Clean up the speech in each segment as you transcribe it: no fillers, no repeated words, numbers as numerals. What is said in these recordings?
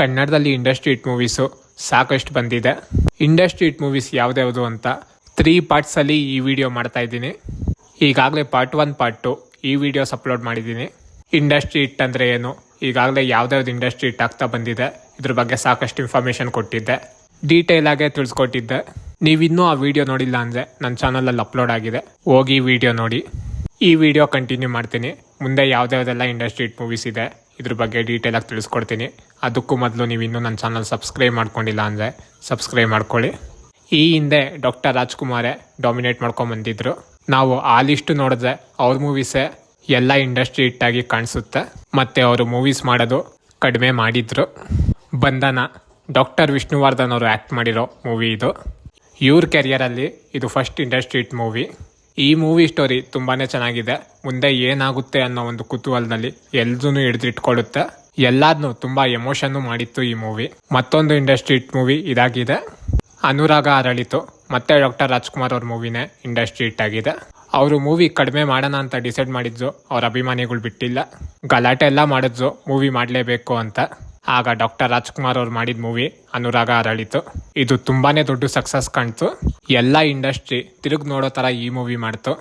ಕನ್ನಡದಲ್ಲಿ industry hit movies ಸಾಕಷ್ಟು ಬಂದಿದೆ. ಇಂಡಸ್ಟ್ರಿ ಹಿಟ್ ಮೂವೀಸ್ ಯಾವ್ದ್ಯಾವುದು ಅಂತ 3 ಪಾರ್ಟ್ಸಲ್ಲಿ ಈ ವಿಡಿಯೋ ಮಾಡ್ತಾ ಇದ್ದೀನಿ. ಈಗಾಗಲೇ ಪಾರ್ಟ್ 1 ಪಾರ್ಟ್ 2 ಈ ವಿಡಿಯೋಸ್ ಅಪ್ಲೋಡ್ ಮಾಡಿದ್ದೀನಿ. ಇಂಡಸ್ಟ್ರಿ ಹಿಟ್ ಅಂದರೆ ಏನು, ಈಗಾಗಲೇ ಯಾವ್ದಾವ್ದು ಇಂಡಸ್ಟ್ರಿ ಹಿಟ್ ಆಗ್ತಾ ಬಂದಿದೆ, ಇದ್ರ ಬಗ್ಗೆ ಸಾಕಷ್ಟು ಇನ್ಫಾರ್ಮೇಷನ್ ಕೊಟ್ಟಿದ್ದೆ, ಡೀಟೇಲ್ ಆಗೇ ತಿಳಿಸ್ಕೊಟ್ಟಿದ್ದೆ. ನೀವಿನ್ನೂ ಆ ವಿಡಿಯೋ ನೋಡಿಲ್ಲ ಅಂದರೆ ನನ್ನ ಚಾನಲಲ್ಲಿ ಅಪ್ಲೋಡ್ ಆಗಿದೆ, ಹೋಗಿ ವಿಡಿಯೋ ನೋಡಿ. ಈ ವಿಡಿಯೋ ಕಂಟಿನ್ಯೂ ಮಾಡ್ತೀನಿ. ಮುಂದೆ ಯಾವ್ದಾವ್ದೆಲ್ಲ ಇಂಡಸ್ಟ್ರಿ ಹಿಟ್ ಮೂವೀಸ್ ಇದೆ ಇದ್ರ ಬಗ್ಗೆ ಡೀಟೇಲಾಗಿ ತಿಳಿಸ್ಕೊಡ್ತೀನಿ. ಅದಕ್ಕೂ ಮೊದಲು ನೀವು ಇನ್ನೂ ನನ್ನ ಚಾನಲ್ ಸಬ್ಸ್ಕ್ರೈಬ್ ಮಾಡ್ಕೊಂಡಿಲ್ಲ ಅಂದರೆ ಸಬ್ಸ್ಕ್ರೈಬ್ ಮಾಡ್ಕೊಳ್ಳಿ. ಈ ಹಿಂದೆ ಡಾಕ್ಟರ್ ರಾಜ್ಕುಮಾರೇ ಡಾಮಿನೇಟ್ ಮಾಡ್ಕೊಂಬಂದಿದ್ರು. ನಾವು ಆ ಲಿಸ್ಟು ನೋಡಿದ್ರೆ ಅವ್ರ ಮೂವೀಸೇ ಎಲ್ಲ ಇಂಡಸ್ಟ್ರಿ ಹಿಟ್ಟಾಗಿ ಕಾಣಿಸುತ್ತೆ. ಮತ್ತು ಅವರು ಮೂವೀಸ್ ಮಾಡೋದು ಕಡಿಮೆ ಮಾಡಿದ್ರು. ಬಂಧನ ಡಾಕ್ಟರ್ ವಿಷ್ಣುವರ್ಧನ್ ಅವರು ಆ್ಯಕ್ಟ್ ಮಾಡಿರೋ ಮೂವಿ ಇದು. ಇವ್ರ ಕೆರಿಯರಲ್ಲಿ ಇದು ಫಸ್ಟ್ ಇಂಡಸ್ಟ್ರಿ ಹಿಟ್ ಮೂವಿ. ಈ ಮೂವಿ ಸ್ಟೋರಿ ತುಂಬಾ ಚೆನ್ನಾಗಿದೆ. ಮುಂದೆ ಏನಾಗುತ್ತೆ ಅನ್ನೋ ಒಂದು ಕುತೂಹಲದಲ್ಲಿ ಎಲ್ರೂ ಹಿಡಿದಿಟ್ಕೊಳ್ಳುತ್ತೆ. ಎಲ್ಲಾದ್ನೂ ತುಂಬ ಎಮೋಷನ್ನು ಮಾಡಿತ್ತು ಈ ಮೂವಿ. ಮತ್ತೊಂದು ಇಂಡಸ್ಟ್ರಿ ಹಿಟ್ ಮೂವಿ ಇದಾಗಿದೆ, ಅನುರಾಗ ಅರಳಿತು. ಮತ್ತೆ ಡಾಕ್ಟರ್ ರಾಜ್ಕುಮಾರ್ ಅವ್ರ ಮೂವಿನೇ ಇಂಡಸ್ಟ್ರಿ ಹಿಟ್ ಆಗಿದೆ. ಅವರು ಮೂವಿ ಕಡಿಮೆ ಮಾಡೋಣ ಅಂತ ಡಿಸೈಡ್ ಮಾಡಿದ್ರು, ಅವ್ರ ಅಭಿಮಾನಿಗಳು ಬಿಟ್ಟಿಲ್ಲ. ಗಲಾಟೆ ಎಲ್ಲ ಮಾಡಿದ್ರು ಮೂವಿ ಮಾಡಲೇಬೇಕು ಅಂತ. ಆಗ ಡಾಕ್ಟರ್ ರಾಜ್ಕುಮಾರ್ ಅವ್ರು ಮಾಡಿದ ಮೂವಿ ಅನುರಾಗ ಅರಳಿತು. ಇದು ತುಂಬಾನೇ ದೊಡ್ಡ ಸಕ್ಸಸ್ ಕಾಣ್ತು. ಎಲ್ಲ ಇಂಡಸ್ಟ್ರಿ ತಿರುಗಿ ನೋಡೋ ಥರ ಈ ಮೂವಿ ಮಾಡ್ತು.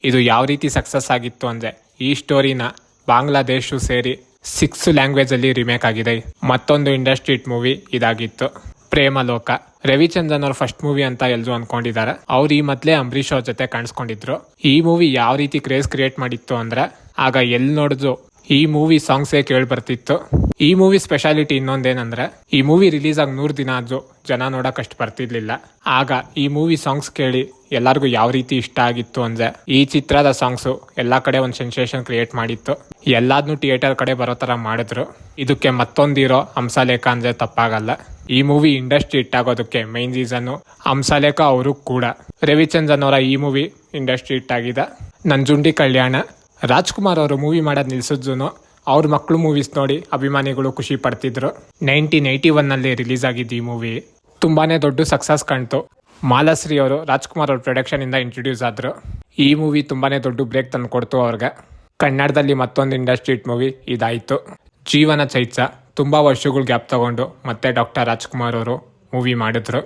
ಇದು ಯಾವ ರೀತಿ ಸಕ್ಸಸ್ ಆಗಿತ್ತು ಅಂದರೆ, ಈ ಸ್ಟೋರಿನ ಬಾಂಗ್ಲಾದೇಶು ಸೇರಿ 6 ಲ್ಯಾಂಗ್ವೇಜಲ್ಲಿ ರಿಮೇಕ್ ಆಗಿದೆ. ಮತ್ತೊಂದು ಇಂಡಸ್ಟ್ರಿ ಹಿಟ್ ಮೂವಿ ಇದಾಗಿತ್ತು, ಪ್ರೇಮಲೋಕ. ರವಿಚಂದ್ರನ್ ಅವ್ರ ಫಸ್ಟ್ ಮೂವಿ ಅಂತ ಎಲ್ಲರೂ ಅನ್ಕೊಂಡಿದ್ದಾರೆ. ಅವ್ರು ಈ ಮೊದಲೇ ಅಂಬರೀಷ್ ಅವ್ರ ಜೊತೆ ಕಾಣಿಸ್ಕೊಂಡಿದ್ರು. ಈ ಮೂವಿ ಯಾವ ರೀತಿ ಕ್ರೇಜ್ ಕ್ರಿಯೇಟ್ ಮಾಡಿತ್ತು ಅಂದ್ರೆ, ಆಗ ಎಲ್ಲಿ ನೋಡಿದ್ರು ಈ ಮೂವಿ ಸಾಂಗ್ಸೇ ಕೇಳಿ ಬರ್ತಿತ್ತು. ಈ ಮೂವಿ ಸ್ಪೆಷಾಲಿಟಿ ಇನ್ನೊಂದೇನಂದ್ರೆ, ಈ ಮೂವಿ ರಿಲೀಸ್ ಆಗಿ 100 ದಿನ ಆದ್ರೂ ಜನ ನೋಡೋಕಷ್ಟು ಬರ್ತಿರ್ಲಿಲ್ಲ. ಆಗ ಈ ಮೂವಿ ಸಾಂಗ್ಸ್ ಕೇಳಿ ಎಲ್ಲರಿಗೂ ಯಾವ ರೀತಿ ಇಷ್ಟ ಆಗಿತ್ತು ಅಂದ್ರೆ, ಈ ಚಿತ್ರದ ಸಾಂಗ್ಸು ಎಲ್ಲ ಕಡೆ ಒಂದು ಸೆನ್ಸೇಷನ್ ಕ್ರಿಯೇಟ್ ಮಾಡಿತ್ತು. ಎಲ್ಲಾದ್ನೂ ಥಿಯೇಟರ್ ಕಡೆ ಬರೋ ಥರ ಮಾಡಿದ್ರು. ಇದಕ್ಕೆ ಮತ್ತೊಂದಿರೋ ಹಂಸಲೇಖ ಅಂದ್ರೆ ತಪ್ಪಾಗಲ್ಲ. ಈ ಮೂವಿ ಇಂಡಸ್ಟ್ರಿ ಹಿಟ್ ಆಗೋದಕ್ಕೆ ಮೈನ್ ರೀಸನ್ನು ಹಂಸಲೇಖ ಅವರು ಕೂಡ. ರವಿಚಂದ್ರನ್ ಅವರ ಈ ಮೂವಿ ಇಂಡಸ್ಟ್ರಿ ಹಿಟ್ ಆಗಿದೆ. ನಂಜುಂಡಿ ಕಲ್ಯಾಣ. ರಾಜ್ಕುಮಾರ್ ಅವರು ಮೂವಿ ಮಾಡೋದು ನಿಲ್ಸಿದ್ರು, ಅವ್ರ ಮಕ್ಕಳು ಮೂವೀಸ್ ನೋಡಿ ಅಭಿಮಾನಿಗಳು ಖುಷಿ ಪಡ್ತಿದ್ರು. 1981ನಲ್ಲಿ ರಿಲೀಸ್ ಆಗಿದ್ದು ಈ ಮೂವಿ ತುಂಬಾನೇ ದೊಡ್ಡ ಸಕ್ಸಸ್ ಕಾಣ್ತು. ಮಾಲಾಶ್ರೀ ಅವರು ರಾಜ್ಕುಮಾರ್ ಅವ್ರ ಪ್ರೊಡಕ್ಷನ್ ಇಂದ ಇಂಟ್ರೊಡ್ಯೂಸ್ ಆದ್ರು. ಈ ಮೂವಿ ತುಂಬಾನೇ ದೊಡ್ಡ ಬ್ರೇಕ್ ತಂದು ಕೊಡ್ತು ಅವ್ರಿಗೆ. ಕನ್ನಡದಲ್ಲಿ ಮತ್ತೊಂದು ಇಂಡಸ್ಟ್ರಿ ಹಿಟ್ ಮೂವಿ ಇದಾಯಿತು, ಜೀವನ ಚೈತ್ಯ. ತುಂಬಾ ವರ್ಷಗಳು ಗ್ಯಾಪ್ ತಗೊಂಡು ಮತ್ತೆ ಡಾಕ್ಟರ್ ರಾಜ್ಕುಮಾರ್ ಅವರು ಮೂವಿ ಮಾಡಿದ್ರು.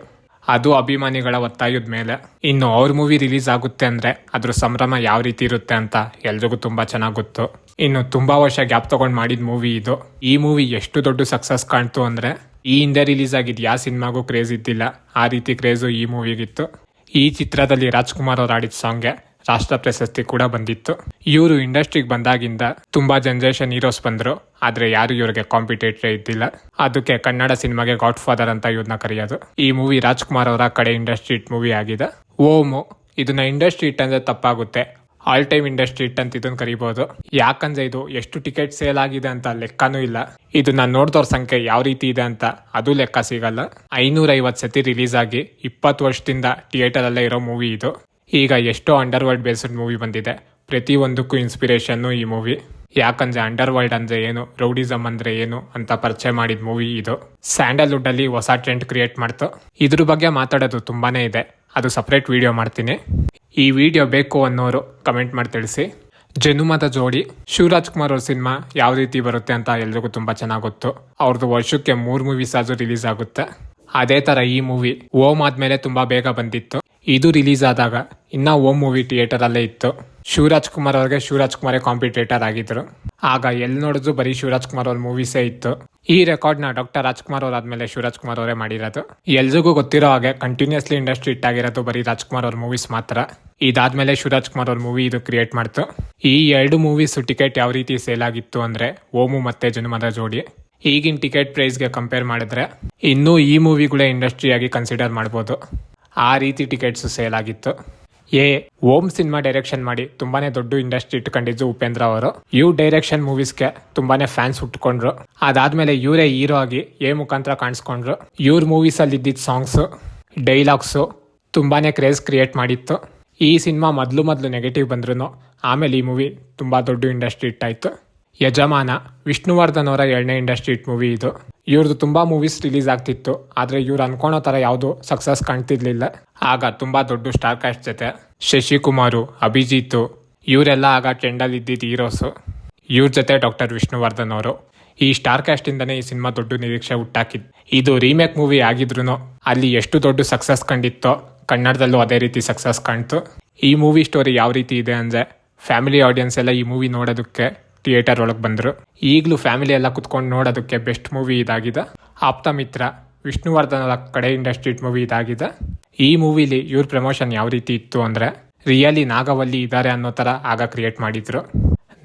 ಅದು ಅಭಿಮಾನಿಗಳ ಒತ್ತಾಯದ ಮೇಲೆ. ಇನ್ನು ಅವ್ರ ಮೂವಿ ರಿಲೀಸ್ ಆಗುತ್ತೆ ಅಂದ್ರೆ ಅದ್ರ ಸಂಭ್ರಮ ಯಾವ ರೀತಿ ಇರುತ್ತೆ ಅಂತ ಎಲ್ರಿಗೂ ತುಂಬಾ ಚೆನ್ನಾಗಿ ಗೊತ್ತು. ಇನ್ನು ತುಂಬಾ ವರ್ಷ ಗ್ಯಾಪ್ ತಗೊಂಡು ಮಾಡಿದ ಮೂವಿ ಇದು. ಈ ಮೂವಿ ಎಷ್ಟು ದೊಡ್ಡ ಸಕ್ಸಸ್ ಕಾಣ್ತು ಅಂದ್ರೆ, ಈ ಹಿಂದೆ ರಿಲೀಸ್ ಆಗಿದ್ದು ಯಾವ ಸಿನಿಮಾಗೂ ಕ್ರೇಜ್ ಇದ್ದಿಲ್ಲ, ಆ ರೀತಿ ಕ್ರೇಜು ಈ ಮೂವಿಗಿತ್ತು. ಈ ಚಿತ್ರದಲ್ಲಿ ರಾಜ್ಕುಮಾರ್ ಅವ್ರು ಆಡಿದ ಸಾಂಗ್ಗೆ ರಾಷ್ಟ್ರ ಪ್ರಶಸ್ತಿ ಕೂಡ ಬಂದಿತ್ತು. ಇವರು ಇಂಡಸ್ಟ್ರಿಗೆ ಬಂದಾಗಿಂದ ತುಂಬಾ ಜನರೇಷನ್ ಹೀರೋಸ್ ಬಂದ್ರು, ಆದ್ರೆ ಯಾರು ಇವ್ರಿಗೆ ಕಾಂಪಿಟೇಟರ್ ಇದ್ದಿಲ್ಲ. ಅದಕ್ಕೆ ಕನ್ನಡ ಸಿನಿಮಾಗೆ ಗಾಡ್ ಫಾದರ್ ಅಂತ ಇವ್ರನ್ನ ಕರೆಯೋದು. ಈ ಮೂವಿ ರಾಜ್ಕುಮಾರ್ ಅವರ ಕಡೆ ಇಂಡಸ್ಟ್ರಿ ಹಿಟ್ ಮೂವಿ ಆಗಿದೆ. ಓಮು ಇದನ್ನ ಇಂಡಸ್ಟ್ರಿ ಹಿಟ್ ಅಂದ್ರೆ ತಪ್ಪಾಗುತ್ತೆ, ಆಲ್ ಟೈಮ್ ಇಂಡಸ್ಟ್ರಿ ಹಿಟ್ ಅಂತ ಇದನ್ನ ಕರಿಬಹುದು. ಯಾಕಂದ್ರೆ ಇದು ಎಷ್ಟು ಟಿಕೆಟ್ ಸೇಲ್ ಆಗಿದೆ ಅಂತ ಲೆಕ್ಕನೂ ಇಲ್ಲ. ಇದು ನಾನು ನೋಡಿದವ್ರ ಸಂಖ್ಯೆ ಯಾವ ರೀತಿ ಇದೆ ಅಂತ ಅದು ಲೆಕ್ಕ ಸಿಗಲ್ಲ. 550 ಸತಿ ರಿಲೀಸ್ ಆಗಿ 20 ವರ್ಷದಿಂದ ಥಿಯೇಟರ್ ಅಲ್ಲೇ ಇರೋ ಮೂವಿ ಇದು. ಈಗ ಎಷ್ಟೋ ಅಂಡರ್ ವರ್ಲ್ಡ್ ಬೇಸ್ಡ್ ಮೂವಿ ಬಂದಿದೆ, ಪ್ರತಿಯೊಂದಕ್ಕೂ ಇನ್ಸ್ಪಿರೇಷನ್ನು ಈ ಮೂವಿ. ಯಾಕಂದ್ರೆ ಅಂಡರ್ ವರ್ಲ್ಡ್ ಅಂದ್ರೆ ಏನು, ರೌಡಿಸಮ್ ಅಂದ್ರೆ ಏನು ಅಂತ ಪರಿಚಯ ಮಾಡಿದ ಮೂವಿ ಇದು. ಸ್ಯಾಂಡಲ್ವುಡ್ ಅಲ್ಲಿ ಹೊಸ ಟ್ರೆಂಡ್ ಕ್ರಿಯೇಟ್ ಮಾಡ್ತು. ಇದ್ರ ಬಗ್ಗೆ ಮಾತಾಡೋದು ತುಂಬಾನೇ ಇದೆ, ಅದು ಸಪ್ರೇಟ್ ವಿಡಿಯೋ ಮಾಡ್ತೀನಿ. ಈ ವಿಡಿಯೋ ಬೇಕು ಅನ್ನೋರು ಕಮೆಂಟ್ ಮಾಡಿ ತಿಳಿಸಿ. ಜನುಮದ ಜೋಡಿ. ಶಿವರಾಜ್ಕುಮಾರ್ ಅವ್ರ ಸಿನಿಮಾ ಯಾವ ರೀತಿ ಬರುತ್ತೆ ಅಂತ ಎಲ್ರಿಗೂ ತುಂಬಾ ಚೆನ್ನಾಗಿ ಗೊತ್ತು. ಅವ್ರದ್ದು ವರ್ಷಕ್ಕೆ 3 ಮೂವೀಸ್ ಆದ್ರೂ ರಿಲೀಸ್ ಆಗುತ್ತೆ. ಅದೇ ತರ ಈ ಮೂವಿ ಓಮ್ ಆದ್ಮೇಲೆ ತುಂಬಾ ಬೇಗ ಬಂದಿತ್ತು. ಇದು ರಿಲೀಸ್ ಆದಾಗ ಇನ್ನ ಓಮ್ ಮೂವಿ ಥಿಯೇಟರ್ ಅಲ್ಲೇ ಇತ್ತು. ಶಿವರಾಜ್ಕುಮಾರ್ ಅವ್ರಿಗೆ ಶಿವರಾಜ್ಕುಮಾರೇ ಕಾಂಪಿಟೇಟರ್ ಆಗಿದ್ರು. ಆಗ ಎಲ್ಲಿ ನೋಡಿದ್ರು ಬರೀ ಶಿವರಾಜ್ಕುಮಾರ್ ಅವ್ರ ಮೂವೀಸೇ ಇತ್ತು. ಈ ರೆಕಾರ್ಡ್ನ ಡಾಕ್ಟರ್ ರಾಜ್ಕುಮಾರ್ ಅವ್ರ ಆದ್ಮೇಲೆ ಶಿವರಾಜ್ಕುಮಾರ್ ಅವರೇ ಮಾಡಿರೋದು. ಎಲ್ರಿಗೂ ಗೊತ್ತಿರೋ ಹಾಗೆ ಕಂಟಿನ್ಯೂಸ್ಲಿ ಇಂಡಸ್ಟ್ರಿ ಹಿಟ್ ಆಗಿರೋದು ಬರೀ ರಾಜ್ಕುಮಾರ್ ಅವ್ರ ಮೂವೀಸ್ ಮಾತ್ರ. ಇದಾದ್ಮೇಲೆ ಶಿವರಾಜ್ಕುಮಾರ್ ಅವ್ರ ಮೂವಿ ಇದು ಕ್ರಿಯೇಟ್ ಮಾಡ್ತು. ಈ 2 ಮೂವೀಸ್ ಟಿಕೆಟ್ ಯಾವ ರೀತಿ ಸೇಲ್ ಆಗಿತ್ತು ಅಂದ್ರೆ, ಓಮು ಮತ್ತೆ ಜನುಮದ ಜೋಡಿ. ಈಗಿನ ಟಿಕೆಟ್ ಪ್ರೈಸ್ಗೆ ಕಂಪೇರ್ ಮಾಡಿದ್ರೆ ಇನ್ನೂ ಈ ಮೂವಿಗಳೇ ಇಂಡಸ್ಟ್ರಿಯಾಗಿ ಕನ್ಸಿಡರ್ ಮಾಡ್ಬೋದು, ಆ ರೀತಿ ಟಿಕೆಟ್ಸ್ ಸೇಲ್ ಆಗಿತ್ತು. ಓಮ್ ಸಿನಿಮಾ ಡೈರೆಕ್ಷನ್ ಮಾಡಿ ತುಂಬಾನೇ ದೊಡ್ಡ ಇಂಡಸ್ಟ್ರಿ ಇಟ್ಕೊಂಡಿದ್ದು ಉಪೇಂದ್ರ ಅವರು. ಇವ್ರ ಡೈರೆಕ್ಷನ್ ಮೂವೀಸ್ಗೆ ತುಂಬಾನೇ ಫ್ಯಾನ್ಸ್ ಹುಟ್ಕೊಂಡ್ರು. ಅದಾದ್ಮೇಲೆ ಇವರೇ ಹೀರೋ ಆಗಿ ಮುಖಾಂತರ ಕಾಣಿಸ್ಕೊಂಡ್ರು. ಇವ್ರ ಮೂವೀಸ್ ಅಲ್ಲಿ ಇದ್ದಿದ್ದ ಸಾಂಗ್ಸು, ಡೈಲಾಗ್ಸು ತುಂಬಾನೇ ಕ್ರೇಜ್ ಕ್ರಿಯೇಟ್ ಮಾಡಿತ್ತು. ಈ ಸಿನಿಮಾ ಮೊದಲು ನೆಗೆಟಿವ್ ಬಂದ್ರು, ಆಮೇಲೆ ಈ ಮೂವಿ ತುಂಬಾ ದೊಡ್ಡ ಇಂಡಸ್ಟ್ರಿ ಹಿಟ್ ಆಯ್ತು. ಯಜಮಾನ ವಿಷ್ಣುವರ್ಧನ್ ಅವರ 2ನೇ ಇಂಡಸ್ಟ್ರಿ ಹಿಟ್ ಮೂವಿ ಇದು. ಇವ್ರದ್ದು ತುಂಬಾ ಮೂವೀಸ್ ರಿಲೀಸ್ ಆಗ್ತಿತ್ತು, ಆದ್ರೆ ಇವ್ರು ಅನ್ಕೊಳೋ ತರ ಯಾವುದು ಸಕ್ಸಸ್ ಕಾಣ್ತಿರ್ಲಿಲ್ಲ. ಆಗ ತುಂಬಾ ದೊಡ್ಡ ಸ್ಟಾರ್ ಕಾಸ್ಟ್ ಜೊತೆ ಶಶಿಕುಮಾರು, ಅಭಿಜಿತ್ ಇವರೆಲ್ಲ ಆಗ ಟ್ರೆಂಡಲ್ಲಿ ಇದ್ದಿದ್ದು ಹೀರೋಸು. ಇವ್ರ ಜೊತೆ ಡಾಕ್ಟರ್ ವಿಷ್ಣುವರ್ಧನ್ ಅವರು. ಈ ಸ್ಟಾರ್ ಕ್ಯಾಸ್ಟ್ ಇಂದನೇ ಈ ಸಿನಿಮಾ ದೊಡ್ಡ ನಿರೀಕ್ಷೆ ಹುಟ್ಟಾಕಿದ್. ಇದು ರೀಮೇಕ್ ಮೂವಿ ಆಗಿದ್ರು ಅಲ್ಲಿ ಎಷ್ಟು ದೊಡ್ಡ ಸಕ್ಸಸ್ ಕಂಡಿತ್ತೋ ಕನ್ನಡದಲ್ಲೂ ಅದೇ ರೀತಿ ಸಕ್ಸಸ್ ಕಾಣ್ತು. ಈ ಮೂವಿ ಸ್ಟೋರಿ ಯಾವ ರೀತಿ ಇದೆ ಅಂದ್ರೆ, ಫ್ಯಾಮಿಲಿ ಆಡಿಯನ್ಸ್ ಎಲ್ಲ ಈ ಮೂವಿ ನೋಡೋದಕ್ಕೆ ಥಿಯೇಟರ್ ಒಳಗೆ ಬಂದರು. ಈಗಲೂ ಫ್ಯಾಮಿಲಿ ಎಲ್ಲ ಕುತ್ಕೊಂಡು ನೋಡೋದಕ್ಕೆ ಬೆಸ್ಟ್ ಮೂವಿ ಇದಾಗಿದೆ. ಆಪ್ತ ಮಿತ್ರ ವಿಷ್ಣುವರ್ಧನ್ ಅವರ ಕಡೆಯಿಂದ ಸ್ಟ್ರೀಟ್ ಮೂವಿ ಇದಾಗಿದೆ. ಈ ಮೂವಿಲಿ ಇವ್ರ ಪ್ರಮೋಷನ್ ಯಾವ ರೀತಿ ಇತ್ತು ಅಂದ್ರೆ, ರಿಯಲಿ ನಾಗವಲ್ಲಿ ಇದ್ದಾರೆ ಅನ್ನೋ ತರ ಆಗ ಕ್ರಿಯೇಟ್ ಮಾಡಿದ್ರು.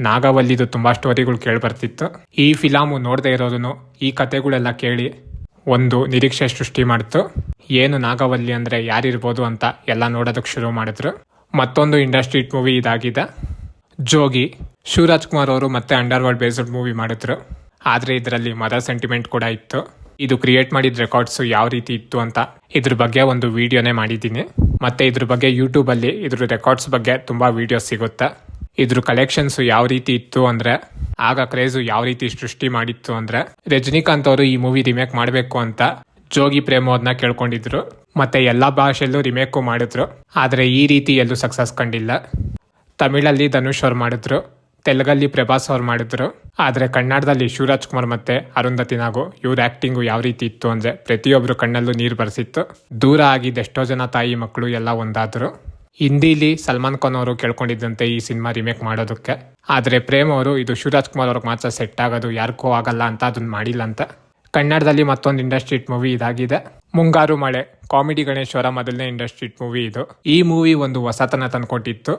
ನಾಗವಲ್ಲಿದು ತುಂಬಾ ಸ್ಟೋರಿಗಳು ಕೇಳಿ ಬರ್ತಿತ್ತು. ಈ ಫಿಲಾಮು ನೋಡದೆ ಇರೋದನ್ನು ಈ ಕತೆಗಳೆಲ್ಲ ಕೇಳಿ ಒಂದು ನಿರೀಕ್ಷೆ ಸೃಷ್ಟಿ ಮಾಡ್ತು. ಏನು ನಾಗವಲ್ಲಿ ಅಂದ್ರೆ ಯಾರಿರ್ಬೋದು ಅಂತ ಎಲ್ಲ ನೋಡೋದಕ್ಕೆ ಶುರು ಮಾಡಿದ್ರು. ಮತ್ತೊಂದು ಇಂಡಸ್ಟ್ರೀಟ್ ಮೂವಿ ಇದಾಗಿದೆ ಜೋಗಿ. ಶಿವರಾಜ್ ಕುಮಾರ್ ಅವರು ಮತ್ತೆ ಅಂಡರ್ ವರ್ಲ್ಡ್ ಬೇಸ್ಡ್ ಮೂವಿ ಮಾಡಿದ್ರು. ಆದ್ರೆ ಇದರಲ್ಲಿ ಮದರ್ ಸೆಂಟಿಮೆಂಟ್ ಕೂಡ ಇತ್ತು. ಇದು ಕ್ರಿಯೇಟ್ ಮಾಡಿದ ರೆಕಾರ್ಡ್ಸ್ ಯಾವ ರೀತಿ ಇತ್ತು ಅಂತ ಇದ್ರ ಬಗ್ಗೆ ಒಂದು ವಿಡಿಯೋನೇ ಮಾಡಿದ್ದೀನಿ. ಮತ್ತೆ ಇದ್ರ ಬಗ್ಗೆ ಯೂಟ್ಯೂಬ್ ಅಲ್ಲಿ ಇದ್ರ ರೆಕಾರ್ಡ್ಸ್ ಬಗ್ಗೆ ತುಂಬಾ ವಿಡಿಯೋಸ್ ಸಿಗುತ್ತೆ. ಇದ್ರ ಕಲೆಕ್ಷನ್ಸ್ ಯಾವ ರೀತಿ ಇತ್ತು ಅಂದ್ರೆ, ಆಗ ಕ್ರೇಜು ಯಾವ ರೀತಿ ಸೃಷ್ಟಿ ಮಾಡಿತ್ತು ಅಂದ್ರೆ, ರಜನಿಕಾಂತ್ ಅವರು ಈ ಮೂವಿ ರಿಮೇಕ್ ಮಾಡಬೇಕು ಅಂತ ಜೋಗಿ ಪ್ರೇಮ ಅವ್ರನ್ನ ಕೇಳ್ಕೊಂಡಿದ್ರು. ಮತ್ತೆ ಎಲ್ಲಾ ಭಾಷೆಯಲ್ಲೂ ರಿಮೇಕು ಮಾಡಿದ್ರು. ಆದ್ರೆ ಈ ರೀತಿ ಎಲ್ಲೂ ಸಕ್ಸಸ್ ಕಂಡಿಲ್ಲ. ತಮಿಳಲ್ಲಿ ಧನುಷ್ ಅವ್ರು ಮಾಡಿದ್ರು, ತೆಲುಗಲ್ಲಿ ಪ್ರಭಾಸ್ ಅವ್ರು ಮಾಡಿದ್ರು. ಆದ್ರೆ ಕನ್ನಡದಲ್ಲಿ ಶಿವರಾಜ್ ಕುಮಾರ್ ಮತ್ತೆ ಅರುಂಧತಿ ನಾಗು ಇವ್ರ ಆಕ್ಟಿಂಗು ಯಾವ ರೀತಿ ಇತ್ತು ಅಂದ್ರೆ, ಪ್ರತಿಯೊಬ್ರು ಕಣ್ಣಲ್ಲೂ ನೀರು ಬರ್ಸಿತ್ತು. ದೂರ ಆಗಿದ್ದ ಎಷ್ಟೋ ಜನ ತಾಯಿ ಮಕ್ಕಳು ಎಲ್ಲ ಒಂದಾದ್ರು. ಹಿಂದಿಲಿ ಸಲ್ಮಾನ್ ಖಾನ್ ಅವರು ಕೇಳ್ಕೊಂಡಿದ್ದಂತೆ ಈ ಸಿನಿಮಾ ರಿಮೇಕ್ ಮಾಡೋದಕ್ಕೆ. ಆದ್ರೆ ಪ್ರೇಮ್ ಅವರು ಇದು ಶಿವರಾಜ್ ಕುಮಾರ್ ಅವ್ರಿಗೆ ಮಾತ್ರ ಸೆಟ್ ಆಗೋದು, ಯಾರಿಗೂ ಆಗಲ್ಲ ಅಂತ ಅದನ್ನ ಮಾಡಿಲ್ಲ ಅಂತ. ಕನ್ನಡದಲ್ಲಿ ಮತ್ತೊಂದು ಇಂಡಸ್ಟ್ರೀಟ್ ಮೂವಿ ಇದಾಗಿದೆ ಮುಂಗಾರು ಮಳೆ. ಕಾಮಿಡಿ ಗಣೇಶ್ ಅವರ ಮೊದಲನೇ ಇಂಡಸ್ಟ್ರೀಟ್ ಮೂವಿ ಇದು. ಈ ಮೂವಿ ಒಂದು ಹೊಸತನ ತಂದ್ಕೊಟ್ಟಿತ್ತು.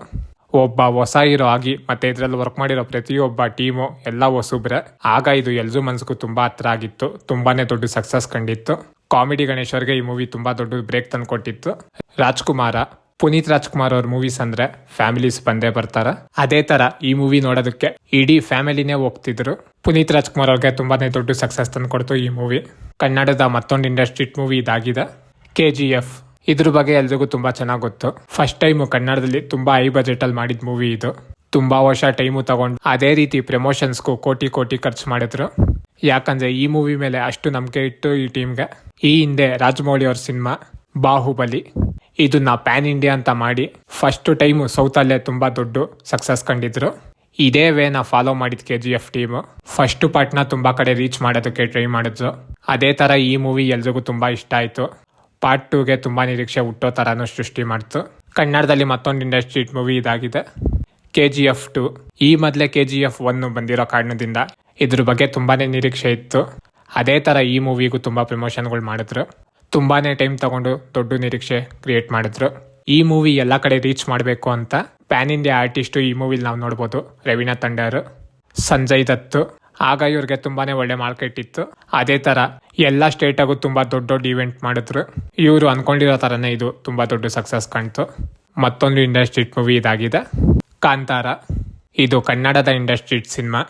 ಒಬ್ಬ ಹೊಸ ಹೀರೋ ಆಗಿ ಮತ್ತೆ ಇದ್ರಲ್ಲಿ ವರ್ಕ್ ಮಾಡಿರೋ ಪ್ರತಿಯೊಬ್ಬ ಟೀಮು ಎಲ್ಲ ಹೊಸಬ್ರೆ. ಆಗ ಇದು ಎಲ್ರೂ ಮನ್ಸಿಗೂ ತುಂಬಾ ಹತ್ರ ಆಗಿತ್ತು. ತುಂಬಾನೇ ದೊಡ್ಡ ಸಕ್ಸಸ್ ಕಂಡಿತ್ತು. ಕಾಮಿಡಿ ಗಣೇಶ್ ಅವ್ರಿಗೆ ಈ ಮೂವಿ ತುಂಬಾ ದೊಡ್ಡ ಬ್ರೇಕ್ ತಂದ್ಕೊಟ್ಟಿತ್ತು. ರಾಜ್ಕುಮಾರ, ಪುನೀತ್ ರಾಜ್ಕುಮಾರ್ ಅವ್ರ ಮೂವೀಸ್ ಅಂದ್ರೆ ಫ್ಯಾಮಿಲೀಸ್ ಬಂದೇ ಬರ್ತಾರ. ಅದೇ ತರ ಈ ಮೂವಿ ನೋಡೋದಕ್ಕೆ ಇಡೀ ಫ್ಯಾಮಿಲಿನೇ ಹೋಗ್ತಿದ್ರು. ಪುನೀತ್ ರಾಜ್ಕುಮಾರ್ ಅವ್ರಿಗೆ ತುಂಬಾನೇ ದೊಡ್ಡ ಸಕ್ಸಸ್ ತಂದ್ಕೊಡ್ತು ಈ ಮೂವಿ. ಕನ್ನಡದ ಮತ್ತೊಂದು ಇಂಡಸ್ಟ್ರೀಟ್ ಮೂವಿ ಇದಾಗಿದೆ KGF. ಇದ್ರ ಬಗ್ಗೆ ಎಲ್ರಿಗೂ ತುಂಬಾ ಚೆನ್ನಾಗಿ ಗೊತ್ತು. ಫಸ್ಟ್ ಟೈಮ್ ಕನ್ನಡದಲ್ಲಿ ತುಂಬಾ ಹೈ ಬಜೆಟ್ ಅಲ್ಲಿ ಮಾಡಿದ ಮೂವಿ ಇದು. ತುಂಬಾ ವರ್ಷ ಟೈಮು ತಗೊಂಡು ಅದೇ ರೀತಿ ಪ್ರಮೋಷನ್ಸ್ಗೂ ಕೋಟಿ ಕೋಟಿ ಖರ್ಚು ಮಾಡಿದ್ರು. ಯಾಕಂದ್ರೆ ಈ ಮೂವಿ ಮೇಲೆ ಅಷ್ಟು ನಂಬಿಕೆ ಇಟ್ಟು ಈ ಟೀಮ್ಗೆ. ಈ ಹಿಂದೆ ರಾಜಮೌಳಿ ಅವ್ರ ಸಿನಿಮಾ ಬಾಹುಬಲಿ ಇದನ್ನ ಪ್ಯಾನ್ ಇಂಡಿಯಾ ಅಂತ ಮಾಡಿ ಫಸ್ಟ್ ಟೈಮ್ ಸೌತ್ ಅಲ್ಲೇ ತುಂಬಾ ದೊಡ್ಡ ಸಕ್ಸಸ್ ಕಂಡಿದ್ರು. ಇದೇ ವೇನ ಫಾಲೋ ಮಾಡಿದ್ KGF ಟೀಮ್. ಫಸ್ಟ್ ಪಾರ್ಟ್ನ ತುಂಬಾ ಕಡೆ ರೀಚ್ ಮಾಡೋದಕ್ಕೆ ಟ್ರೈ ಮಾಡಿದ್ರು. ಅದೇ ತರ ಈ ಮೂವಿ ಎಲ್ರಿಗೂ ತುಂಬಾ ಇಷ್ಟ ಆಯ್ತು. ಪಾರ್ಟ್ 2ಗೆ ತುಂಬಾ ನಿರೀಕ್ಷೆ ಹುಟ್ಟೋ ತರಾನು ಸೃಷ್ಟಿ ಮಾಡ್ತು. ಕನ್ನಡದಲ್ಲಿ ಮತ್ತೊಂದು ಇಂಡಸ್ಟ್ರೀಟ್ ಮೂವಿ ಇದಾಗಿದೆ KGF 2. ಈ ಮೊದಲೇ KGF 1 ಬಂದಿರೋ ಕಾರಣದಿಂದ ಇದ್ರ ಬಗ್ಗೆ ತುಂಬಾನೇ ನಿರೀಕ್ಷೆ ಇತ್ತು. ಅದೇ ತರ ಈ ಮೂವಿಗೂ ತುಂಬಾ ಪ್ರಮೋಷನ್ಗಳು ಮಾಡಿದ್ರು. ತುಂಬಾನೇ ಟೈಮ್ ತಗೊಂಡು ದೊಡ್ಡ ನಿರೀಕ್ಷೆ ಕ್ರಿಯೇಟ್ ಮಾಡಿದ್ರು. ಈ ಮೂವಿ ಎಲ್ಲ ಕಡೆ ರೀಚ್ ಮಾಡಬೇಕು ಅಂತ ಪ್ಯಾನ್ ಇಂಡಿಯಾ ಆರ್ಟಿಸ್ಟ್ ಈ ಮೂವಿಲಿ ನಾವು ನೋಡ್ಬೋದು. ರವೀನಾ ತಂಡಾರ್, ಸಂಜಯ್ ದತ್. ಆಗ ಇವ್ರಿಗೆ ತುಂಬಾನೇ ಒಳ್ಳೆ ಮಾರ್ಕೆಟ್ ಇತ್ತು. ಅದೇ ತರ ಎಲ್ಲ ಸ್ಟೇಟಾಗೂ ತುಂಬಾ ದೊಡ್ಡ ದೊಡ್ಡ ಇವೆಂಟ್ ಮಾಡಿದ್ರು. ಇವರು ಅನ್ಕೊಂಡಿರೋ ತರನೇ ಇದು ತುಂಬಾ ದೊಡ್ಡ ಸಕ್ಸಸ್ ಕಾಣ್ತು. ಮತ್ತೊಂದು ಇಂಡಸ್ಟ್ರೀಟ್ ಮೂವಿ ಇದಾಗಿದೆ ಕಾಂತಾರ. ಇದು ಕನ್ನಡದ ಇಂಡಸ್ಟ್ರೀಟ್ ಸಿನಿಮಾ.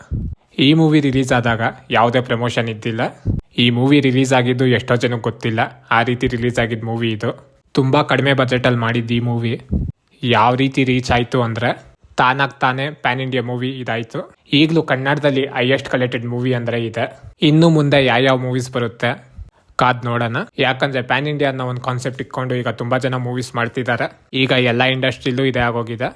ಈ ಮೂವಿ ರಿಲೀಸ್ ಆದಾಗ ಯಾವುದೇ ಪ್ರಮೋಷನ್ ಇದ್ದಿಲ್ಲ. ಈ ಮೂವಿ ರಿಲೀಸ್ ಆಗಿದ್ದು ಎಷ್ಟೋ ಜನಕ್ಕೆ ಗೊತ್ತಿಲ್ಲ. ಆ ರೀತಿ ರಿಲೀಸ್ ಆಗಿದ್ದ ಮೂವಿ ಇದು. ತುಂಬಾ ಕಡಿಮೆ ಬಜೆಟ್ ಅಲ್ಲಿ ಮಾಡಿದ್ದು ಈ ಮೂವಿ ಯಾವ ರೀತಿ ರೀಚ್ ಆಯ್ತು ಅಂದ್ರೆ, ತಾನಾಗ್ ತಾನೇ ಪ್ಯಾನ್ ಇಂಡಿಯಾ ಮೂವಿ ಇದಾಯ್ತು. ಈಗಲೂ ಕನ್ನಡದಲ್ಲಿ ಹೈಯೆಸ್ಟ್ ಕಲೆಕ್ಟೆಡ್ ಮೂವಿ ಅಂದ್ರೆ ಇದೆ. ಇನ್ನು ಮುಂದೆ ಯಾವ ಮೂವೀಸ್ ಬರುತ್ತೆ ಕಾದ್ ನೋಡೋಣ. ಯಾಕಂದ್ರೆ ಪ್ಯಾನ್ ಇಂಡಿಯಾ ಅನ್ನೋ ಒಂದು ಕಾನ್ಸೆಪ್ಟ್ ಇಟ್ಕೊಂಡು ಈಗ ತುಂಬಾ ಜನ ಮೂವೀಸ್ ಮಾಡ್ತಿದ್ದಾರೆ. ಈಗ ಎಲ್ಲಾ ಇಂಡಸ್ಟ್ರಿಲೂ ಇದೇ ಆಗೋಗಿದೆ.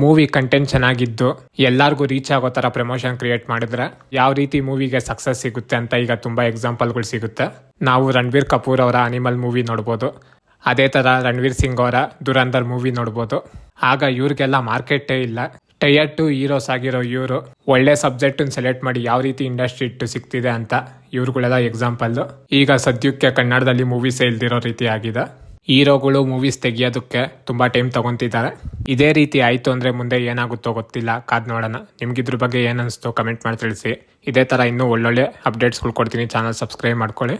ಮೂವಿ ಕಂಟೆಂಟ್ ಚೆನ್ನಾಗಿದ್ದು ಎಲ್ಲಾರ್ಗೂ ರೀಚ್ ಆಗೋ ತರ ಪ್ರಮೋಷನ್ ಕ್ರಿಯೇಟ್ ಮಾಡಿದ್ರೆ ಯಾವ ರೀತಿ ಮೂವಿಗೆ ಸಕ್ಸಸ್ ಸಿಗುತ್ತೆ ಅಂತ ಈಗ ತುಂಬಾ ಎಕ್ಸಾಂಪಲ್ಗಳು ಸಿಗುತ್ತೆ. ನಾವು ರಣಬೀರ್ ಕಪೂರ್ ಅವರ ಅನಿಮಲ್ ಮೂವಿ ನೋಡ್ಬೋದು. ಅದೇ ತರ ರಣವೀರ್ ಸಿಂಗ್ ಅವರ ದುರಂಧರ್ ಮೂವಿ ನೋಡ್ಬೋದು. ಆಗ ಇವ್ರಿಗೆಲ್ಲ ಮಾರ್ಕೆಟೇ ಇಲ್ಲ. ಟೈರ್ 2 ಹೀರೋಸ್ ಆಗಿರೋ ಇವರು ಒಳ್ಳೆ ಸಬ್ಜೆಕ್ಟ್ ಸೆಲೆಕ್ಟ್ ಮಾಡಿ ಯಾವ ರೀತಿ ಇಂಡಸ್ಟ್ರಿ ಇಟ್ಟು ಸಿಗ್ತಿದೆ ಅಂತ ಇವ್ರುಗಳೆಲ್ಲ ಎಕ್ಸಾಂಪಲ್. ಈಗ ಸದ್ಯಕ್ಕೆ ಕನ್ನಡದಲ್ಲಿ ಮೂವೀಸ್ ಇಲ್ದಿರೋ ರೀತಿ ಆಗಿದೆ. ಹೀರೋಗಳು ಮೂವೀಸ್ ತೆಗಿಯೋದಕ್ಕೆ ತುಂಬಾ ಟೈಮ್ ತಗೊಂತಿದ್ದಾರೆ. ಇದೇ ರೀತಿ ಆಯ್ತು ಅಂದ್ರೆ ಮುಂದೆ ಏನಾಗುತ್ತೋ ಗೊತ್ತಿಲ್ಲ, ಕಾದ್ ನೋಡೋಣ. ನಿಮ್ಗಿದ್ರ ಬಗ್ಗೆ ಏನನ್ನಿಸ್ತೋ ಕಮೆಂಟ್ ಮಾಡಿ ತಿಳಿಸಿ. ಇದೇ ತರ ಇನ್ನೂ ಒಳ್ಳೊಳ್ಳೆ ಅಪ್ಡೇಟ್ಸ್ಗಳು ಕೊಡ್ತೀನಿ. ಚಾನಲ್ ಸಬ್ಸ್ಕ್ರೈಬ್ ಮಾಡ್ಕೊಳ್ಳಿ.